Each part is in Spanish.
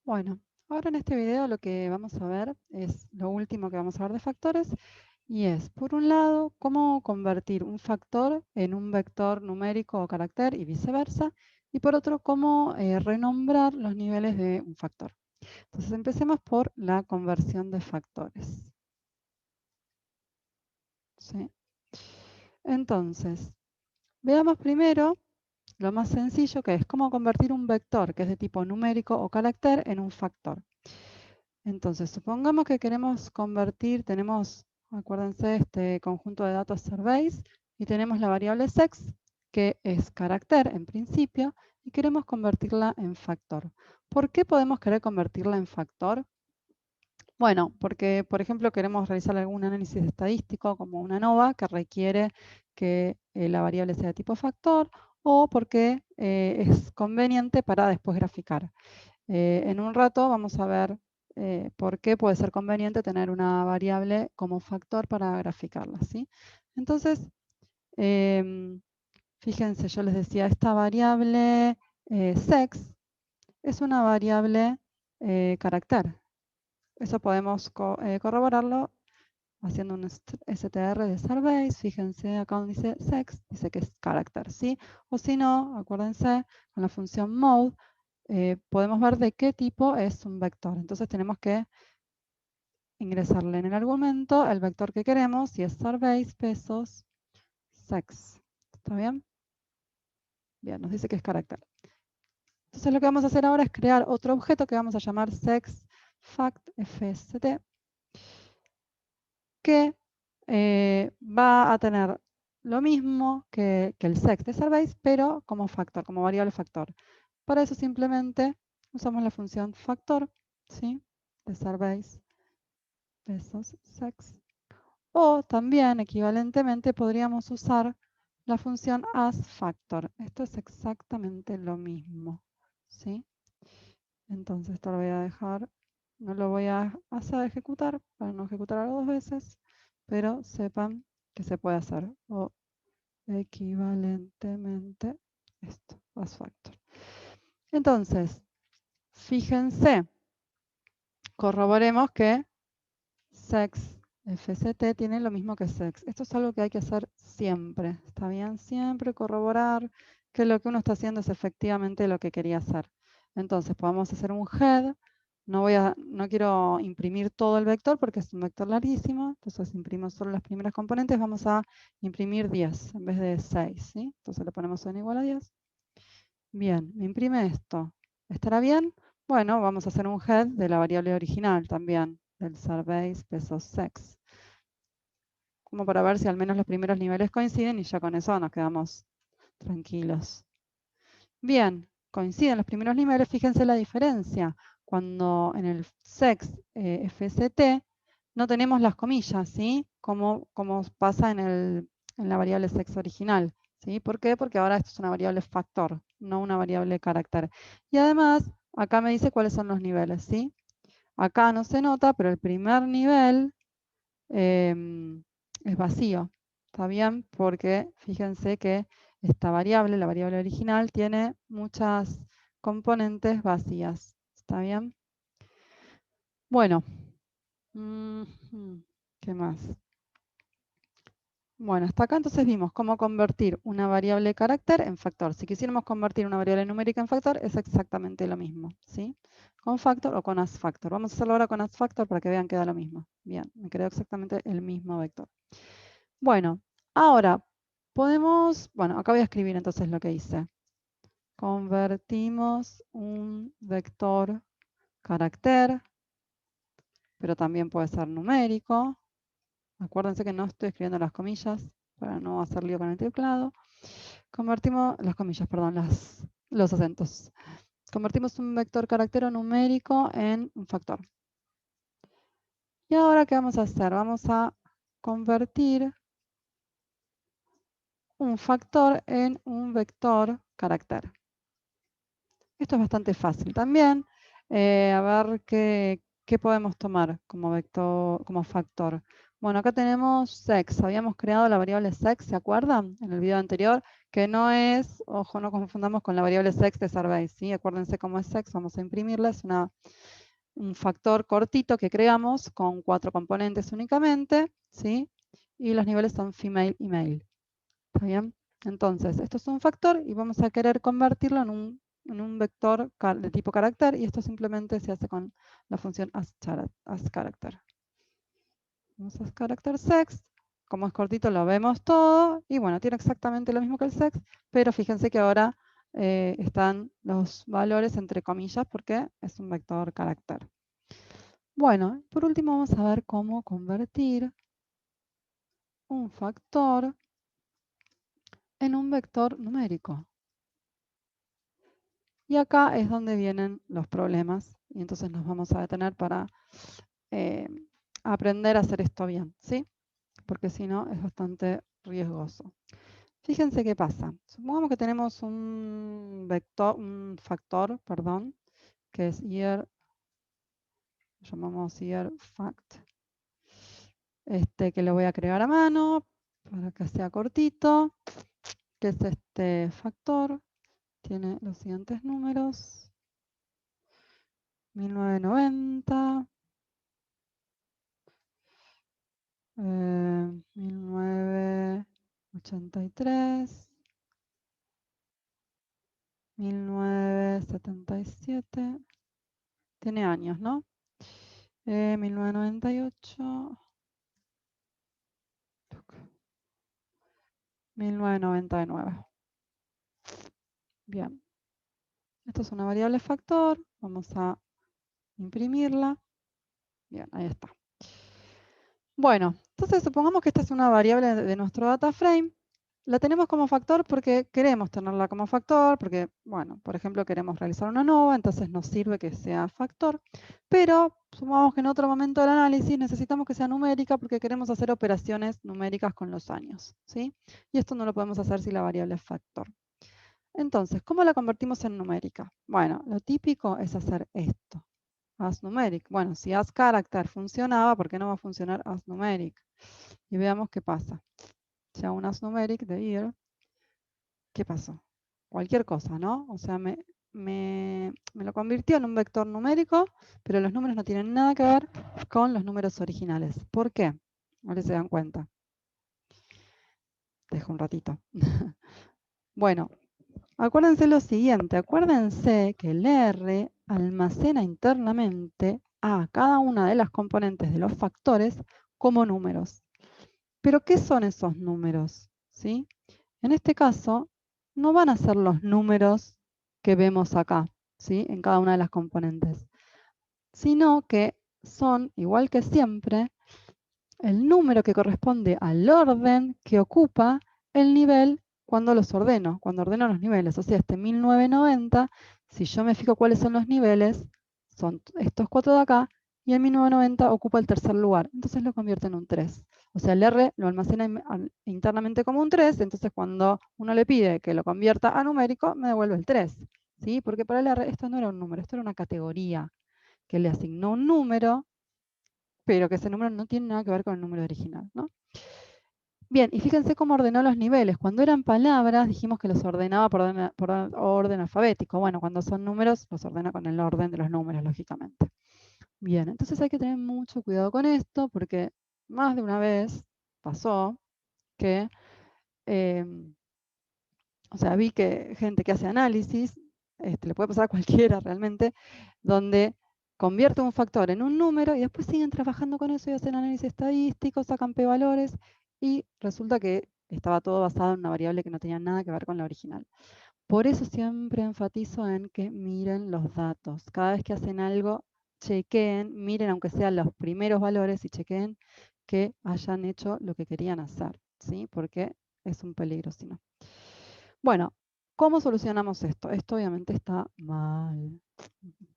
Bueno, ahora en este video lo que vamos a ver es lo último que vamos a ver de factores y es, por un lado, cómo convertir un factor en un vector numérico o carácter y viceversa, y por otro, cómo renombrar los niveles de un factor. Entonces, empecemos por la conversión de factores. ¿Sí? Entonces, veamos primero lo más sencillo que es cómo convertir un vector que es de tipo numérico o carácter en un factor. Entonces, supongamos que queremos convertir, tenemos, acuérdense, este conjunto de datos surveys y tenemos la variable sex, que es carácter en principio, y queremos convertirla en factor. ¿Por qué podemos querer convertirla en factor? Bueno, porque, por ejemplo, queremos realizar algún análisis estadístico como una ANOVA que requiere que la variable sea de tipo factor o porque es conveniente para después graficar. En un rato vamos a ver por qué puede ser conveniente tener una variable como factor para graficarla, ¿sí? Entonces, fíjense, yo les decía, esta variable sex es una variable carácter. Eso podemos corroborarlo haciendo un str de surveys. Fíjense acá donde dice sex, dice que es carácter, ¿sí? O si no, acuérdense, con la función mode, podemos ver de qué tipo es un vector. Entonces tenemos que ingresarle en el argumento el vector que queremos, y es surveys pesos sex. ¿Está bien? Bien, nos dice que es carácter. Entonces lo que vamos a hacer ahora es crear otro objeto que vamos a llamar sexFactFST, que va a tener lo mismo que el sex de surveys, pero como factor, como variable factor. Para eso simplemente usamos la función factor, ¿sí? De surveys pesos sex. O también, equivalentemente, podríamos usar la función asFactor. Esto es exactamente lo mismo, ¿sí? Entonces esto lo voy a dejar, no lo voy a hacer ejecutar para no ejecutarlo dos veces, pero sepan que se puede hacer. O equivalentemente esto, asFactor. Entonces, fíjense, corroboremos que sex FCT tiene lo mismo que sex. Esto es algo que hay que hacer siempre, ¿está bien? Siempre corroborar que lo que uno está haciendo es efectivamente lo que quería hacer. Entonces, podemos hacer un head. No quiero imprimir todo el vector porque es un vector larguísimo. Entonces, imprimo solo las primeras componentes. Vamos a imprimir 10 en vez de 6, ¿sí? Entonces, le ponemos n igual a 10. Bien, me imprime esto. ¿Estará bien? Bueno, vamos a hacer un head de la variable original también, del surveys pesos sex, como para ver si al menos los primeros niveles coinciden y ya con eso nos quedamos tranquilos. Bien, coinciden los primeros niveles, fíjense la diferencia. Cuando en el sex FST no tenemos las comillas, ¿sí? Como pasa en la variable sex original. ¿Sí? ¿Por qué? Porque ahora esto es una variable factor, no una variable carácter. Y además, acá me dice cuáles son los niveles, ¿sí? Acá no se nota, pero el primer nivel es vacío. ¿Está bien? Porque fíjense que esta variable, la variable original, tiene muchas componentes vacías. ¿Está bien? Bueno, ¿qué más? Bueno, hasta acá entonces vimos cómo convertir una variable carácter en factor. Si quisiéramos convertir una variable numérica en factor, es exactamente lo mismo, ¿sí? Con factor o con asFactor. Vamos a hacerlo ahora con asFactor para que vean que da lo mismo. Bien, me quedó exactamente el mismo vector. Bueno, ahora podemos, bueno, acá voy a escribir entonces lo que hice. Convertimos un vector carácter, pero también puede ser numérico. Acuérdense que no estoy escribiendo las comillas para no hacer lío con el teclado. Convertimos las comillas, perdón, los acentos. Convertimos un vector carácter o numérico en un factor. Y ahora, ¿qué vamos a hacer? Vamos a convertir un factor en un vector carácter. Esto es bastante fácil también. A ver qué podemos tomar como vector, como factor. Bueno, acá tenemos sex. Habíamos creado la variable sex, ¿se acuerdan? En el video anterior, que no es, ojo, no confundamos con la variable sex de Survey, ¿sí? Acuérdense cómo es sex, vamos a imprimirla, es un factor cortito que creamos con 4 componentes únicamente, ¿sí? Y los niveles son female y male. ¿Está bien? Entonces, esto es un factor y vamos a querer convertirlo en un vector de tipo carácter y esto simplemente se hace con la función asCharacter. Vamos a character sex, como es cortito lo vemos todo y bueno, tiene exactamente lo mismo que el sex, pero fíjense que ahora están los valores entre comillas porque es un vector carácter. Bueno, por último vamos a ver cómo convertir un factor en un vector numérico. Y acá es donde vienen los problemas y entonces nos vamos a detener para eh, aprender a hacer esto bien, ¿sí? Porque si no es bastante riesgoso. Fíjense qué pasa. Supongamos que tenemos un factor, perdón, que es year, llamamos year fact, que lo voy a crear a mano para que sea cortito, que es este factor, tiene los siguientes números, 1990, 1983, 1977, tiene años, ¿no? 1998, 1999. Bien, esto es una variable factor, vamos a imprimirla. Bien, ahí está. Bueno, entonces supongamos que esta es una variable de nuestro data frame. La tenemos como factor porque queremos tenerla como factor, porque, bueno, por ejemplo, queremos realizar una nova, entonces nos sirve que sea factor. Pero supongamos que en otro momento del análisis necesitamos que sea numérica porque queremos hacer operaciones numéricas con los años, ¿sí? Y esto no lo podemos hacer si la variable es factor. Entonces, ¿cómo la convertimos en numérica? Bueno, lo típico es hacer esto. AsNumeric. Bueno, si asCharacter funcionaba, ¿por qué no va a funcionar asNumeric? Y veamos qué pasa. Si hago un asNumeric de year, ¿qué pasó? Cualquier cosa, ¿no? O sea, me lo convirtió en un vector numérico, pero los números no tienen nada que ver con los números originales. ¿Por qué? A ver si se dan cuenta. Dejo un ratito. Bueno, acuérdense lo siguiente, acuérdense que el R almacena internamente a cada una de las componentes de los factores como números. ¿Pero qué son esos números? ¿Sí? En este caso, no van a ser los números que vemos acá, ¿sí? En cada una de las componentes, sino que son, igual que siempre, el número que corresponde al orden que ocupa el nivel cuando los ordeno, cuando ordeno los niveles. O sea, este 1990, si yo me fijo cuáles son los niveles, son estos 4 de acá, y el 1990 ocupa el tercer lugar. Entonces lo convierte en un 3. O sea, el R lo almacena internamente como un 3, entonces cuando uno le pide que lo convierta a numérico, me devuelve el 3. ¿Sí? Porque para el R esto no era un número, esto era una categoría que le asignó un número, pero que ese número no tiene nada que ver con el número original, ¿no? Bien, y fíjense cómo ordenó los niveles. Cuando eran palabras, dijimos que los ordenaba por orden alfabético. Bueno, cuando son números, los ordena con el orden de los números, lógicamente. Bien, entonces hay que tener mucho cuidado con esto, porque más de una vez pasó que, o sea, vi que gente que hace análisis, le puede pasar a cualquiera realmente, donde convierte un factor en un número y después siguen trabajando con eso y hacen análisis estadístico, sacan p-valores y resulta que estaba todo basado en una variable que no tenía nada que ver con la original. Por eso siempre enfatizo en que miren los datos. Cada vez que hacen algo, chequeen, miren aunque sean los primeros valores y chequeen que hayan hecho lo que querían hacer, ¿sí? Porque es un peligro si no. Bueno, ¿cómo solucionamos esto? Esto obviamente está mal.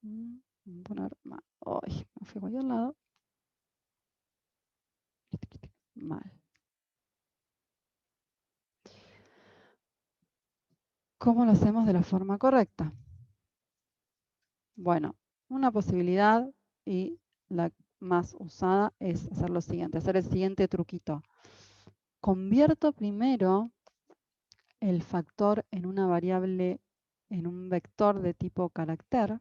Voy a poner mal. Ay, me fui a cualquier lado. Mal. ¿Cómo lo hacemos de la forma correcta? Bueno, una posibilidad y la más usada es hacer lo siguiente, hacer el siguiente truquito. Convierto primero el factor en una variable, en un vector de tipo carácter,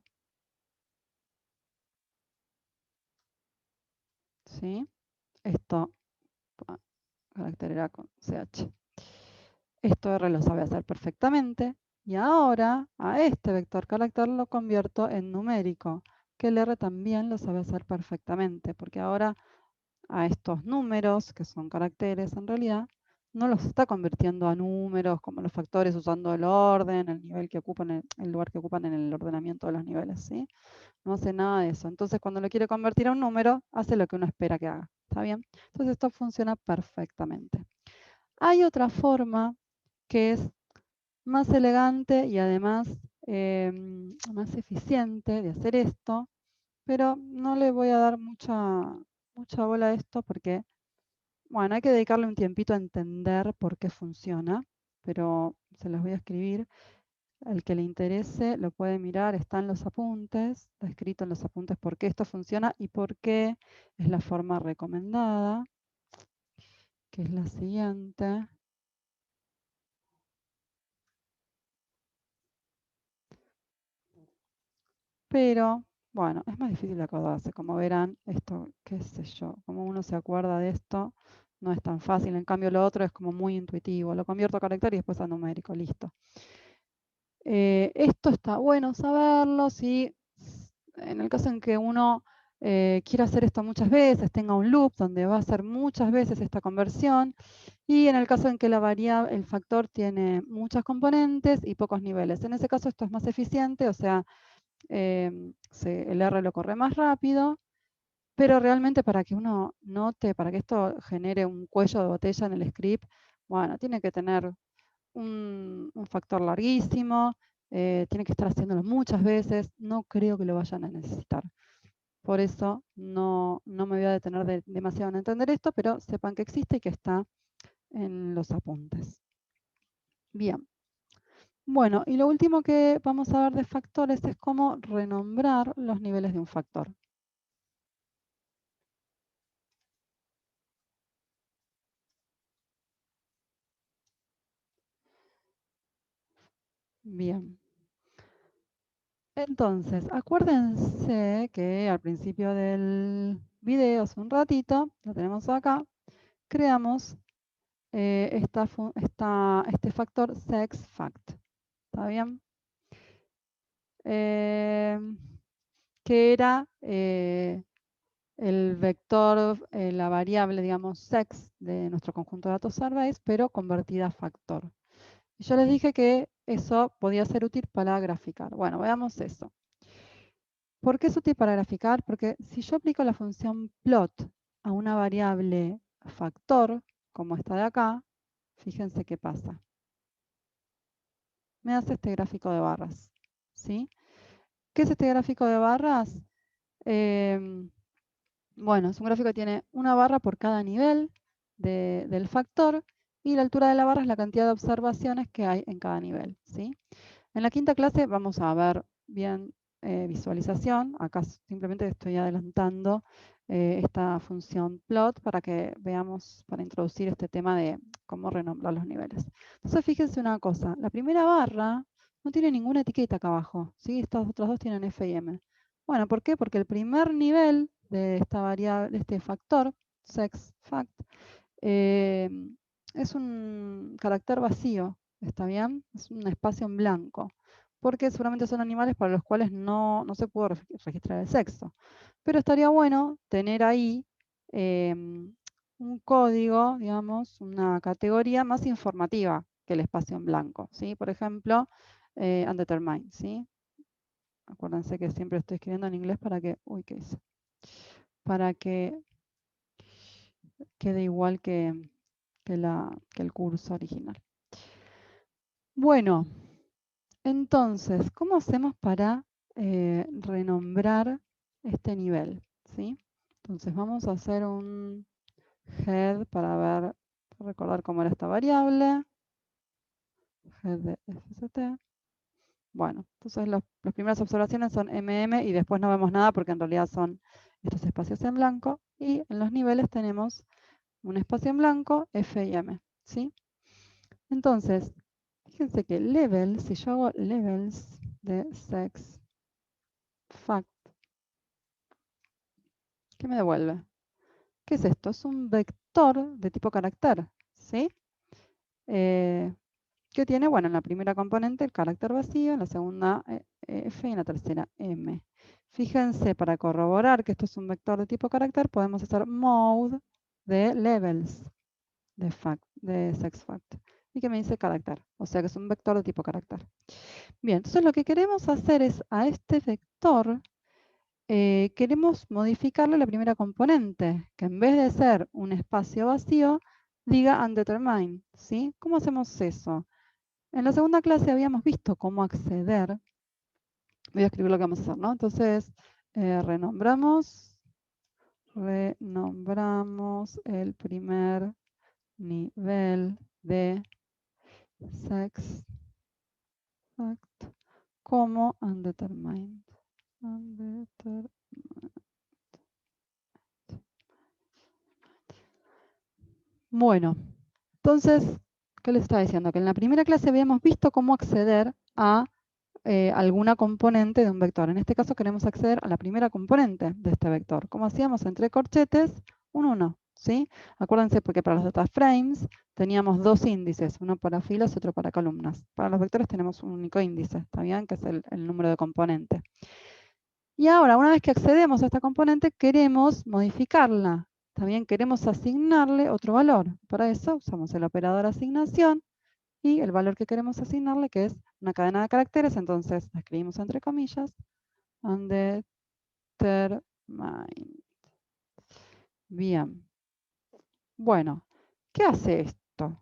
¿sí? Esto, carácter era con CH. Esto R lo sabe hacer perfectamente. Y ahora a este vector carácter lo convierto en numérico, que el R también lo sabe hacer perfectamente, porque ahora a estos números, que son caracteres en realidad, no los está convirtiendo a números como los factores usando el orden, el nivel que ocupan, el lugar que ocupan en el ordenamiento de los niveles, ¿sí? No hace nada de eso. Entonces, cuando lo quiere convertir a un número, hace lo que uno espera que haga. ¿Está bien? Entonces, esto funciona perfectamente. Hay otra forma que es más elegante y además más eficiente de hacer esto, pero no le voy a dar mucha bola a esto porque, bueno, hay que dedicarle un tiempito a entender por qué funciona, pero se los voy a escribir. Al que le interese lo puede mirar, está en los apuntes, está escrito en los apuntes por qué esto funciona y por qué es la forma recomendada, que es la siguiente. Pero, bueno, es más difícil de acordarse. Como verán, esto, qué sé yo, como uno se acuerda de esto, no es tan fácil. En cambio, lo otro es como muy intuitivo. Lo convierto a carácter y después a numérico, listo. Esto está bueno saberlo si en el caso en que uno quiera hacer esto muchas veces, tenga un loop donde va a hacer muchas veces esta conversión, y en el caso en que la variable, el factor tiene muchas componentes y pocos niveles. En ese caso esto es más eficiente, o sea, el R lo corre más rápido, pero realmente para que uno note, para que esto genere un cuello de botella en el script, bueno, tiene que tener un factor larguísimo, tiene que estar haciéndolo muchas veces, no creo que lo vayan a necesitar. Por eso no me voy a detener demasiado en entender esto, pero sepan que existe y que está en los apuntes. Bien. Bueno, y lo último que vamos a ver de factores es cómo renombrar los niveles de un factor. Bien. Entonces, acuérdense que al principio del video, hace un ratito, lo tenemos acá, creamos este factor sexFact. ¿Está bien? Que era el vector, la variable, digamos, sex de nuestro conjunto de datos surveys, pero convertida a factor. Y yo les dije que eso podía ser útil para graficar. Bueno, veamos eso. ¿Por qué es útil para graficar? Porque si yo aplico la función plot a una variable factor, como esta de acá, fíjense qué pasa. Me hace este gráfico de barras. ¿Sí? ¿Qué es este gráfico de barras? Bueno, es un gráfico que tiene una barra por cada nivel del factor y la altura de la barra es la cantidad de observaciones que hay en cada nivel. ¿Sí? En la quinta clase vamos a ver bien visualización. Acá simplemente estoy adelantando esta función plot para que veamos, para introducir este tema de cómo renombrar los niveles. Entonces fíjense una cosa, la primera barra no tiene ninguna etiqueta acá abajo, ¿sí? Estas otras dos tienen F y M. Bueno, ¿por qué? Porque el primer nivel de esta variable, de este factor, sexFact, eh, es un carácter vacío, ¿está bien? Es un espacio en blanco, porque seguramente son animales para los cuales no se pudo registrar el sexo. Pero estaría bueno tener ahí un código, digamos, una categoría más informativa que el espacio en blanco, ¿sí? Por ejemplo, undetermined, ¿sí? Acuérdense que siempre estoy escribiendo en inglés para que, uy, ¿qué hice? Para que quede igual que el curso original. Bueno, entonces, ¿cómo hacemos para renombrar este nivel? ¿Sí? Entonces vamos a hacer un head para recordar cómo era esta variable. Head de FST. Bueno, entonces las primeras observaciones son MM y después no vemos nada porque en realidad son estos espacios en blanco, y en los niveles tenemos un espacio en blanco, F y M, ¿sí? Entonces, fíjense que level, si yo hago levels de sex fact, ¿qué me devuelve? ¿Qué es esto? Es un vector de tipo carácter, ¿sí? Que tiene, bueno, en la primera componente el carácter vacío, en la segunda F y en la tercera M. Fíjense, para corroborar que esto es un vector de tipo carácter, podemos hacer mode de levels de sex fact. Y que me dice carácter, o sea que es un vector de tipo carácter. Bien, entonces lo que queremos hacer es a este vector, queremos modificarle la primera componente, que en vez de ser un espacio vacío, diga undetermined, ¿sí? ¿Cómo hacemos eso? En la segunda clase habíamos visto cómo acceder. Voy a escribir lo que vamos a hacer, ¿no? Entonces, renombramos el primer nivel de sex fact como undetermined. Bueno, entonces, ¿qué les estaba diciendo? Que en la primera clase habíamos visto cómo acceder a alguna componente de un vector. En este caso queremos acceder a la primera componente de este vector. ¿Cómo hacíamos? Entre corchetes, un 1. ¿Sí? Acuérdense porque para los data frames teníamos dos índices, uno para filas y otro para columnas. Para los vectores tenemos un único índice, ¿está bien? Que es el número de componente. Y ahora, una vez que accedemos a esta componente, queremos modificarla. También queremos asignarle otro valor. Para eso usamos el operador asignación y el valor que queremos asignarle, que es una cadena de caracteres, entonces la escribimos entre comillas, undetermined. Bien. Bueno, ¿qué hace esto?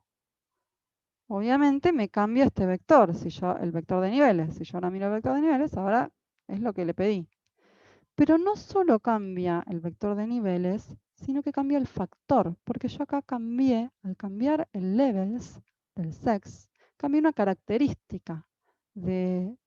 Obviamente me cambia este vector, el vector de niveles. Si yo ahora miro el vector de niveles, ahora es lo que le pedí. Pero no solo cambia el vector de niveles, sino que cambia el factor, porque yo acá al cambiar el levels del sex, cambié una característica de,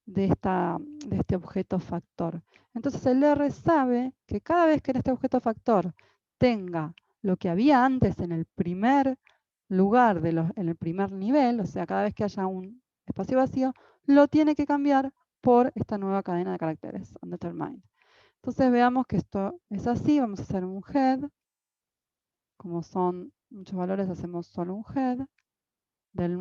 de este objeto factor. Entonces el R sabe que cada vez que en este objeto factor tenga lo que había antes en el primer lugar, en el primer nivel, o sea, cada vez que haya un espacio vacío, lo tiene que cambiar por esta nueva cadena de caracteres, undetermined. Entonces veamos que esto es así, vamos a hacer un head, como son muchos valores hacemos solo un head, del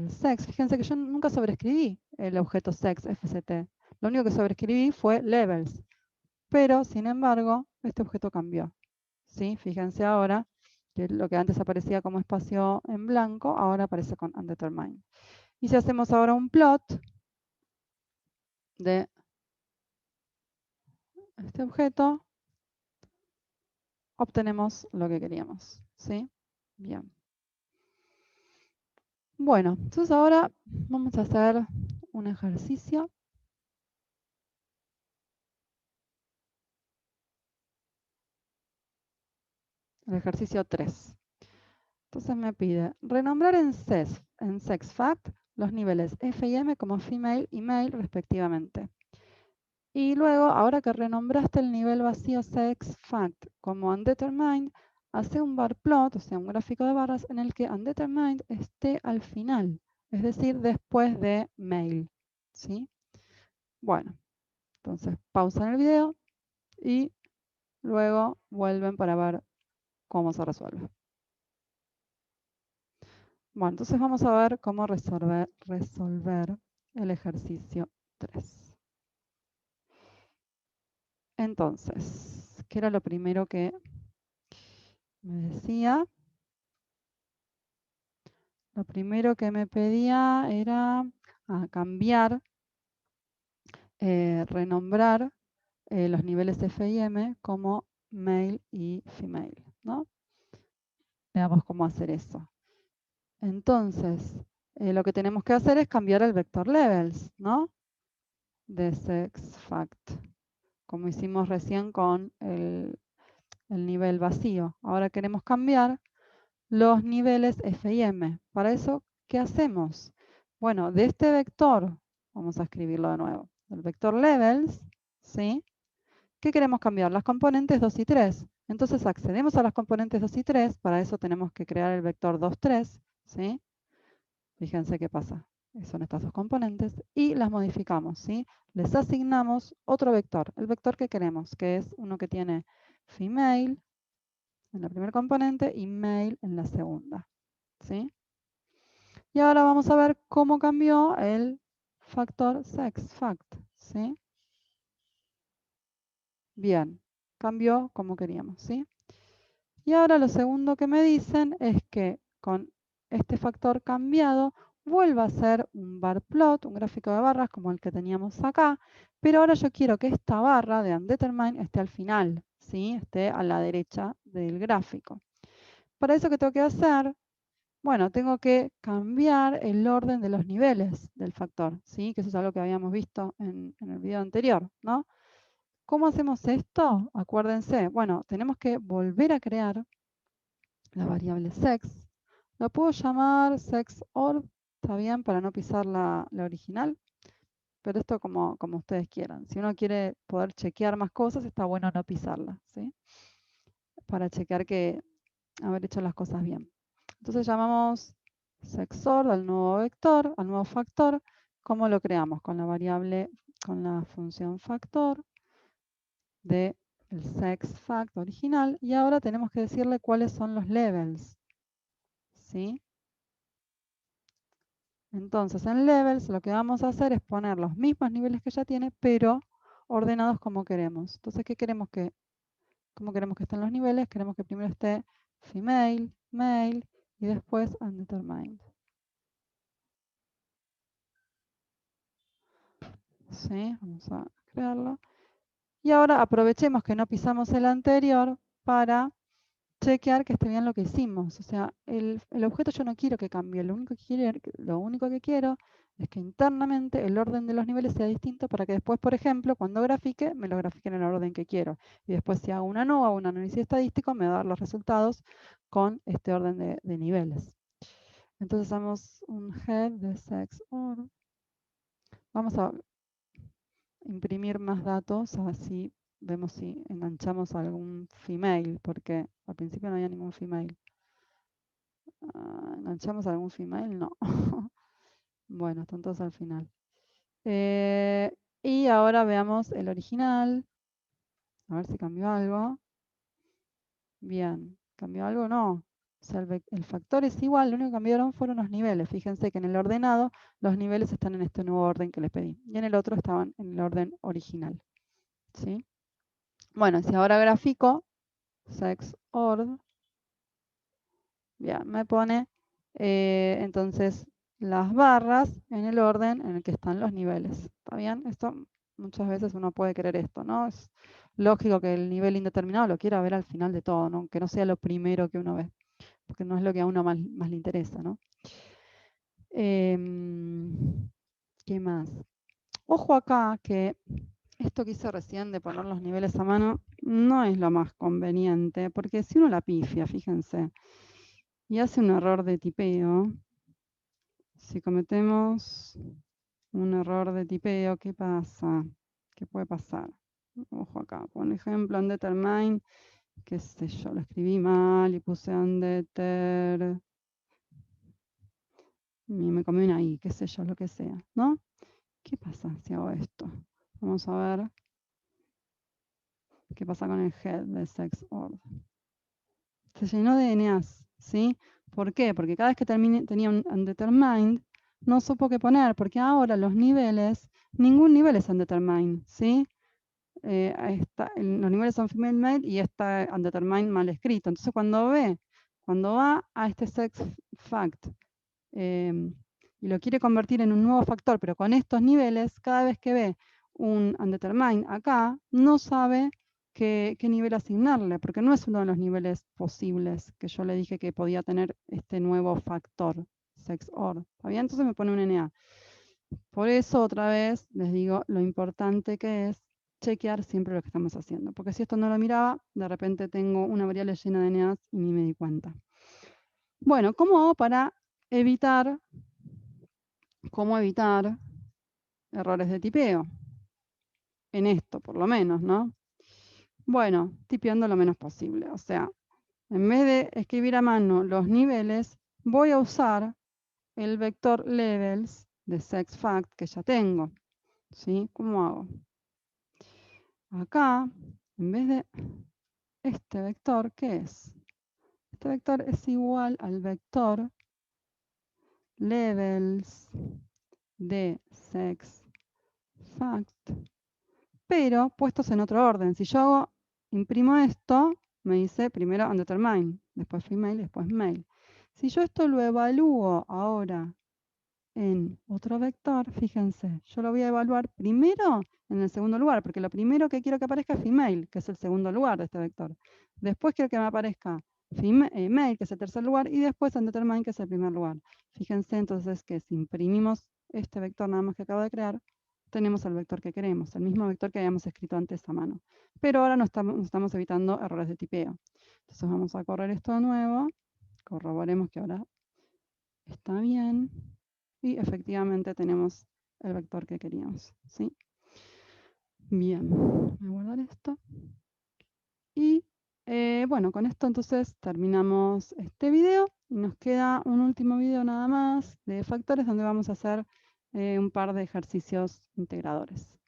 sex. Fíjense que yo nunca sobreescribí el objeto sex FCT, lo único que sobreescribí fue levels, pero sin embargo este objeto cambió. ¿Sí? Fíjense ahora que lo que antes aparecía como espacio en blanco, ahora aparece con undetermined. Y si hacemos ahora un plot de este objeto, obtenemos lo que queríamos. ¿Sí? Bien. Bueno, entonces ahora vamos a hacer un ejercicio. El ejercicio 3. Entonces me pide renombrar en SexFact los niveles F y M como female y male respectivamente. Y luego, ahora que renombraste el nivel vacío SexFact como undetermined, hace un bar plot, o sea, un gráfico de barras en el que undetermined esté al final, es decir, después de male. ¿Sí? Bueno, entonces pausan el video y luego vuelven para ver cómo se resuelve. Bueno, entonces vamos a ver cómo resolver el ejercicio 3. Entonces, ¿qué era lo primero que me decía? Lo primero que me pedía era cambiar, renombrar los niveles F y M como male y female, ¿no? Veamos cómo hacer eso. Entonces, lo que tenemos que hacer es cambiar el vector levels, ¿no? De SexFact, como hicimos recién con el nivel vacío. Ahora queremos cambiar los niveles F y M. Para eso, ¿qué hacemos? Bueno, de este vector, vamos a escribirlo de nuevo, el vector levels, ¿sí? ¿Qué queremos cambiar? Las componentes 2 y 3. Entonces accedemos a las componentes 2 y 3, para eso tenemos que crear el vector 2, 3, ¿sí? Fíjense qué pasa. Son estas dos componentes y las modificamos, ¿sí? Les asignamos otro vector, el vector que queremos, que es uno que tiene female en la primera componente y male en la segunda, ¿sí? Y ahora vamos a ver cómo cambió el factor sex fact, ¿sí? Bien, cambió como queríamos, ¿sí? Y ahora lo segundo que me dicen es que con este factor cambiado vuelva a ser un bar plot, un gráfico de barras como el que teníamos acá, pero ahora yo quiero que esta barra de undetermined esté al final, ¿sí? Esté a la derecha del gráfico. Para eso, ¿qué tengo que hacer? Bueno, tengo que cambiar el orden de los niveles del factor, ¿sí? Que eso es algo que habíamos visto en el video anterior, ¿no? ¿Cómo hacemos esto? Acuérdense, bueno, tenemos que volver a crear la variable sex. La puedo llamar sexOrg, está bien, para no pisar la original, pero esto como ustedes quieran. Si uno quiere poder chequear más cosas, está bueno no pisarla, ¿sí? Para chequear que haber hecho las cosas bien. Entonces llamamos sexOrg al nuevo vector, al nuevo factor. ¿Cómo lo creamos? Con la variable, con la función factor de el sexFact original, y ahora tenemos que decirle cuáles son los levels, ¿sí? Entonces en levels lo que vamos a hacer es poner los mismos niveles que ya tiene, pero ordenados como queremos. Entonces, ¿cómo queremos que estén los niveles? Queremos que primero esté female, male y después undetermined. ¿Sí? Vamos a crearlo. Y ahora aprovechemos que no pisamos el anterior para chequear que esté bien lo que hicimos. O sea, el objeto yo no quiero que cambie, lo único que quiero es que internamente el orden de los niveles sea distinto para que después, por ejemplo, cuando grafique, me lo grafique en el orden que quiero. Y después si hago una NOVA o un análisis estadístico, me va a dar los resultados con este orden de niveles. Entonces hacemos un head de sexOrg. Vamos a imprimir más datos, así vemos si enganchamos algún female, porque al principio no había ningún female. ¿Enganchamos algún female? No. Bueno, están todos al final. Y ahora veamos el original. A ver si cambió algo. Bien, ¿cambió algo? No. O sea, el factor es igual, lo único que cambiaron fueron los niveles. Fíjense que en el ordenado los niveles están en este nuevo orden que les pedí. Y en el otro estaban en el orden original. ¿Sí? Bueno, si ahora grafico sexOrg, bien, me pone entonces las barras en el orden en el que están los niveles. ¿Está bien? Esto muchas veces uno puede querer esto, ¿no? Es lógico que el nivel indeterminado lo quiera ver al final de todo, ¿no? Que no sea lo primero que uno ve, porque no es lo que a uno más le interesa, ¿no? ¿Qué más? Ojo acá que esto que hice recién de poner los niveles a mano no es lo más conveniente, porque si uno la pifia, fíjense, y hace un error de tipeo, si cometemos un error de tipeo, ¿qué pasa? ¿Qué puede pasar? Ojo acá, por ejemplo, undetermined, qué sé yo, lo escribí mal y puse undeter, y me comí una I, qué sé yo, lo que sea, ¿no? ¿Qué pasa si hago esto? Vamos a ver qué pasa con el head de sexOrg. Se llenó de NAs, ¿sí? ¿Por qué? Porque cada vez que tenía un undetermined, no supo qué poner, porque ahora los niveles, ningún nivel es undetermined, ¿sí? Los niveles son female male y está undetermined mal escrito. Entonces cuando va a este sex fact y lo quiere convertir en un nuevo factor, pero con estos niveles, cada vez que ve un undetermined acá, no sabe qué nivel asignarle, porque no es uno de los niveles posibles que yo le dije que podía tener este nuevo factor, sexOrg. ¿Está bien? Entonces me pone un NA. Por eso, otra vez, les digo lo importante que es chequear siempre lo que estamos haciendo. Porque si esto no lo miraba, de repente tengo una variable llena de NAs y ni me di cuenta. Bueno, ¿cómo hago para evitar errores de tipeo? En esto, por lo menos, ¿no? Bueno, tipeando lo menos posible. O sea, en vez de escribir a mano los niveles, voy a usar el vector levels de sexfact que ya tengo. ¿Sí? ¿Cómo hago? Acá, en vez de este vector, ¿qué es? Este vector es igual al vector levels de sexfact, pero puestos en otro orden. Si yo imprimo esto, me dice primero undetermined, después female, después male. Si yo esto lo evalúo ahora en otro vector, fíjense, yo lo voy a evaluar primero en el segundo lugar, porque lo primero que quiero que aparezca es female, que es el segundo lugar de este vector. Después quiero que me aparezca male, que es el tercer lugar, y después undetermined, que es el primer lugar. Fíjense entonces que si imprimimos este vector nada más que acabo de crear, tenemos el vector que queremos, el mismo vector que habíamos escrito antes a mano. Pero ahora nos estamos evitando errores de tipeo. Entonces vamos a correr esto de nuevo, corroboremos que ahora está bien. Y efectivamente tenemos el vector que queríamos, ¿sí? Bien, voy a guardar esto. Y bueno, con esto entonces terminamos este video y nos queda un último video nada más de factores donde vamos a hacer un par de ejercicios integradores.